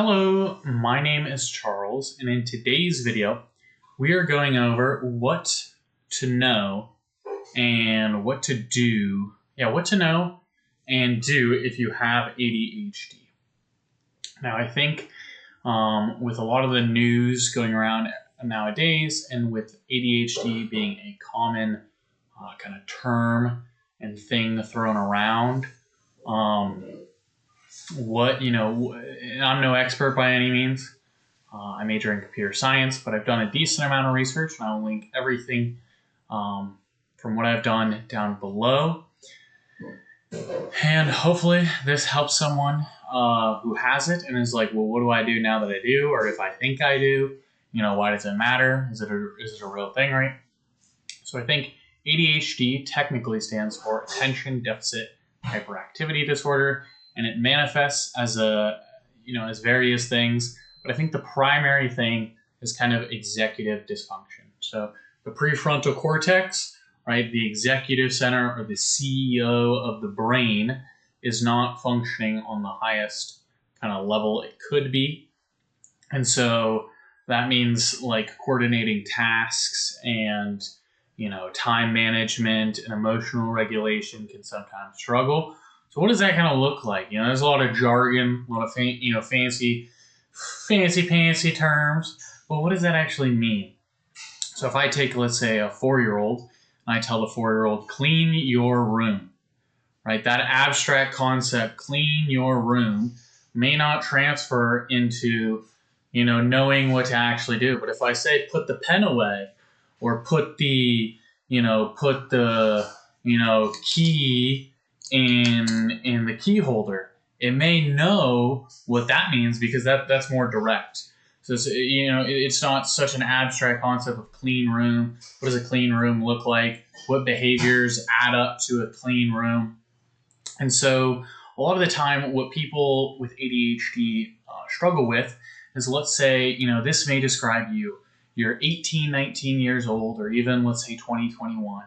Hello, my name is Charles, and in today's video, we are going over what to know and what to do. What to know and do if you have ADHD. Now, I think with a lot of the news going around nowadays, and with ADHD being a common kind of term and thing thrown around, I'm no expert by any means. I major in computer science, but I've done a decent amount of research, and I'll link everything from what I've done down below. And hopefully this helps someone who has it and is like, well, what do I do now that I do? Or if I think I do, why does it matter? Is it a real thing, right? So I think ADHD technically stands for Attention Deficit Hyperactivity Disorder, and it manifests as as various things. But I think the primary thing is kind of executive dysfunction. So the prefrontal cortex, right, the executive center or the CEO of the brain, is not functioning on the highest kind of level it could be. And so that means like coordinating tasks and time management and emotional regulation can sometimes struggle. So what does that kind of look like? There's a lot of jargon, a lot of fancy terms. Well, what does that actually mean? So if I take, let's say, a 4-year-old, and I tell the 4-year-old, clean your room, right? That abstract concept, clean your room, may not transfer into, knowing what to actually do. But if I say, put the pen away, or put the key in the key holder, it may know what that means because that's more direct. So it's not such an abstract concept of clean room. What does a clean room look like? What behaviors add up to a clean room? And so a lot of the time, what people with ADHD struggle with is, let's say, this may describe you. You're 18, 19 years old, or even let's say 20, 21,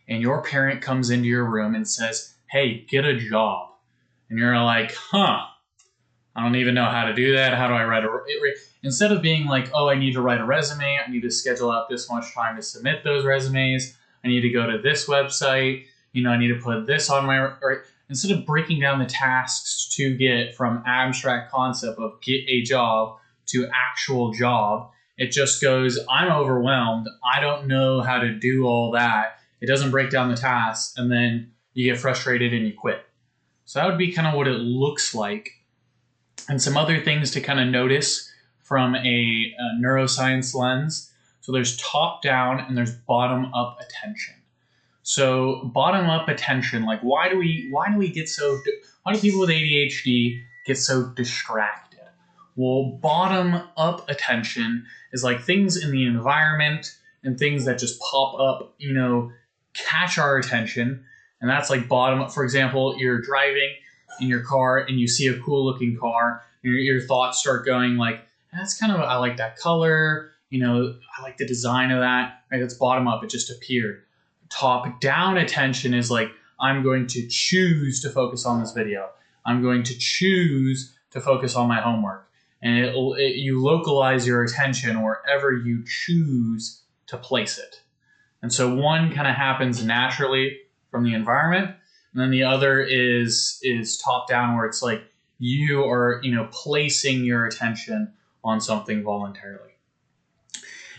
and your parent comes into your room and says, hey, get a job. And you're like, I don't even know how to do that. How do I write instead of being like, oh, I need to write a resume. I need to schedule out this much time to submit those resumes. I need to go to this website. I need to put this on my, right? Instead of breaking down the tasks to get from abstract concept of get a job to actual job, it just goes, I'm overwhelmed. I don't know how to do all that. It doesn't break down the tasks, and then you get frustrated and you quit. So that would be kind of what it looks like. And some other things to kind of notice from a neuroscience lens. So there's top down and there's bottom up attention. So bottom up attention, like why do people with ADHD get so distracted? Well, bottom up attention is like things in the environment and things that just pop up, catch our attention. And that's like bottom up. For example, you're driving in your car and you see a cool looking car, and your thoughts start going like, that's kind of, I like that color, I like the design of that, right? That's bottom up. It just appeared. Top down attention is like, I'm going to choose to focus on this video. I'm going to choose to focus on my homework. And you localize your attention wherever you choose to place it. And so one kind of happens naturally from the environment, and then the other is top down, where it's like you are placing your attention on something voluntarily.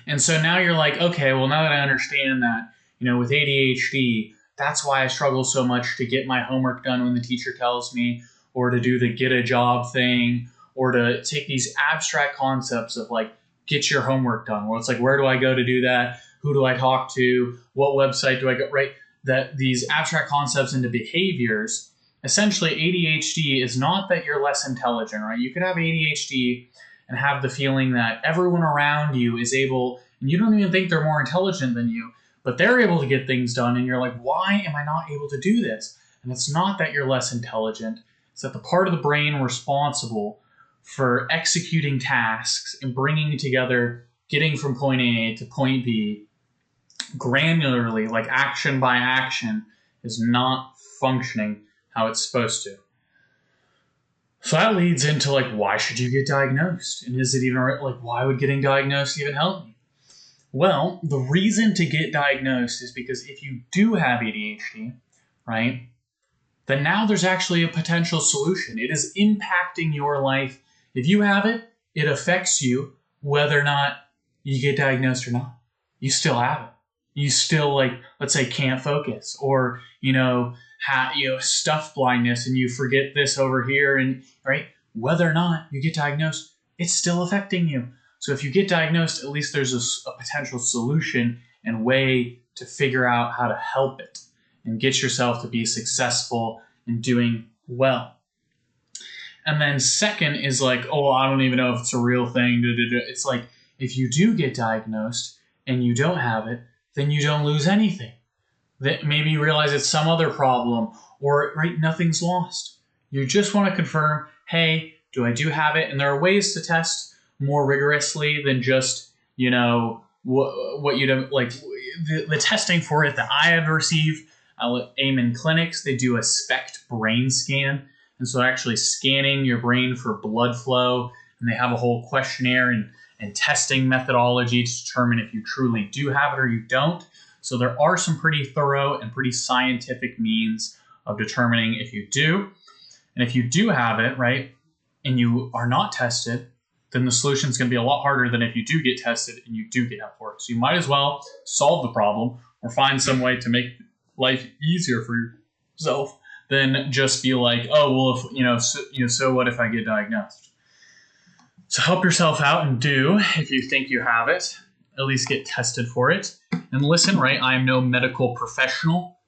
And so now you're like, okay, well, now that I understand that, with ADHD, that's why I struggle so much to get my homework done when the teacher tells me, or to do the get a job thing, or to take these abstract concepts of like, get your homework done. Well, it's like, where do I go to do that? Who do I talk to? What website do I go, right? That these abstract concepts into behaviors, essentially ADHD is not that you're less intelligent, right? You could have ADHD and have the feeling that everyone around you is able, and you don't even think they're more intelligent than you, but they're able to get things done. And you're like, why am I not able to do this? And it's not that you're less intelligent. It's that the part of the brain responsible for executing tasks and bringing together, getting from point A to point B granularly, like action by action, is not functioning how it's supposed to. So that leads into like, why should you get diagnosed? And is it even right? Like, why would getting diagnosed even help me? Well, the reason to get diagnosed is because if you do have ADHD, right, then now there's actually a potential solution. It is impacting your life. If you have it, it affects you whether or not you get diagnosed or not. You still have it. You still, like, let's say, can't focus, or stuff blindness, and you forget this over here, and right, whether or not you get diagnosed, it's still affecting you. So if you get diagnosed, at least there's a potential solution and way to figure out how to help it and get yourself to be successful in doing well. And then second is like, oh, I don't even know if it's a real thing. It's like, if you do get diagnosed and you don't have it, then you don't lose anything. That maybe you realize it's some other problem, or right, nothing's lost. You just want to confirm, hey, do I do have it? And there are ways to test more rigorously than just, what you do, like the testing for it that I have received. Amen clinics, they do a SPECT brain scan. And so they're actually scanning your brain for blood flow, and they have a whole questionnaire and testing methodology to determine if you truly do have it or you don't. So there are some pretty thorough and pretty scientific means of determining if you do. And if you do have it, right, and you are not tested, then the solution is going to be a lot harder than if you do get tested and you do get help for it. So you might as well solve the problem or find some way to make life easier for yourself than just be like, oh, well, if so what if I get diagnosed? So help yourself out and do, if you think you have it, at least get tested for it. And listen, right, I am no medical professional.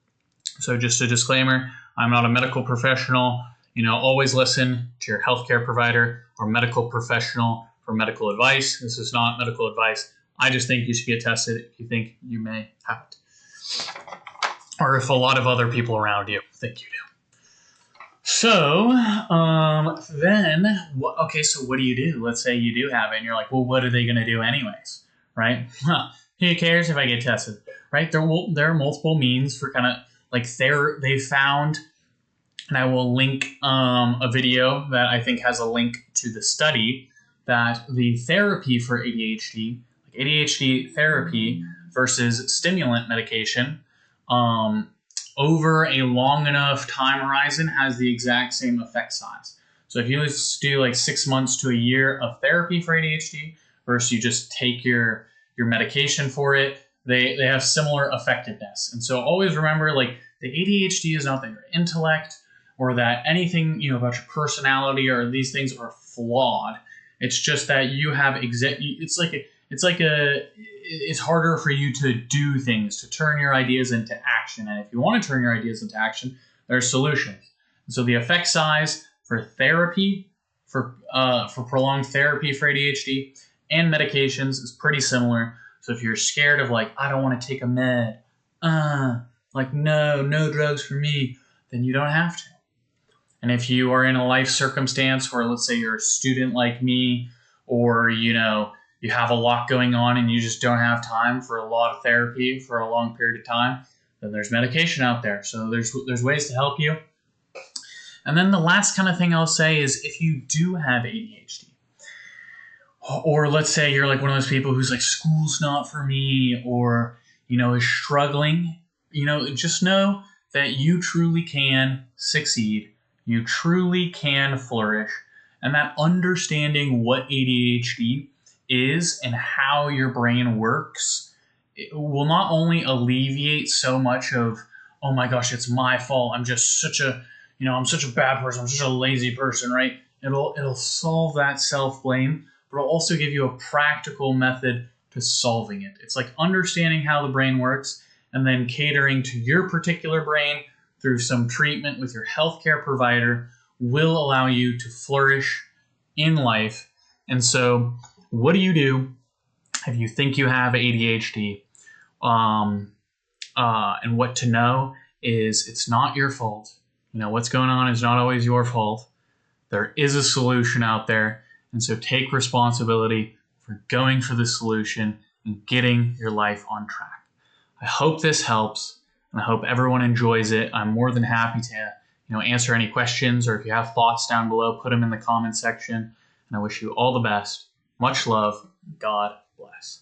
So just a disclaimer, I'm not a medical professional. Always listen to your healthcare provider or medical professional for medical advice. This is not medical advice. I just think you should get tested if you think you may have it, or if a lot of other people around you think you do. So so what do you do? Let's say you do have it, and you're like, well, what are they going to do anyways, right? Who cares if I get tested, right? There are multiple means for kind of like they found, and I will link a video that I think has a link to the study, that the therapy for ADHD, like ADHD therapy versus stimulant medication, over a long enough time horizon has the exact same effect size. So if you do like 6 months to a year of therapy for ADHD versus you just take your medication for it, they have similar effectiveness. And so always remember, like, the ADHD is not that your intellect or that anything about your personality or these things are flawed. It's just that you have it's harder for you to do things, to turn your ideas into action. And if you want to turn your ideas into action, there are solutions. And so the effect size for therapy, for prolonged therapy for ADHD and medications is pretty similar. So if you're scared of like, I don't want to take a med, like no drugs for me, then you don't have to. And if you are in a life circumstance where, let's say, you're a student like me, or you have a lot going on and you just don't have time for a lot of therapy for a long period of time, then there's medication out there. So there's ways to help you. And then the last kind of thing I'll say is, if you do have ADHD, or let's say you're like one of those people who's like, school's not for me, or is struggling, just know that you truly can succeed. You truly can flourish, and that understanding what ADHD is and how your brain works, it will not only alleviate so much of, oh my gosh, it's my fault, I'm just such a bad person, I'm such a lazy person, right? It'll solve that self-blame, but it'll also give you a practical method to solving it. It's like understanding how the brain works and then catering to your particular brain through some treatment with your healthcare provider will allow you to flourish in life. And so what do you do if you think you have ADHD? And what to know is, it's not your fault. What's going on is not always your fault. There is a solution out there. And so take responsibility for going for the solution and getting your life on track. I hope this helps, and I hope everyone enjoys it. I'm more than happy to answer any questions, or if you have thoughts down below, put them in the comment section. And I wish you all the best. Much love. God bless.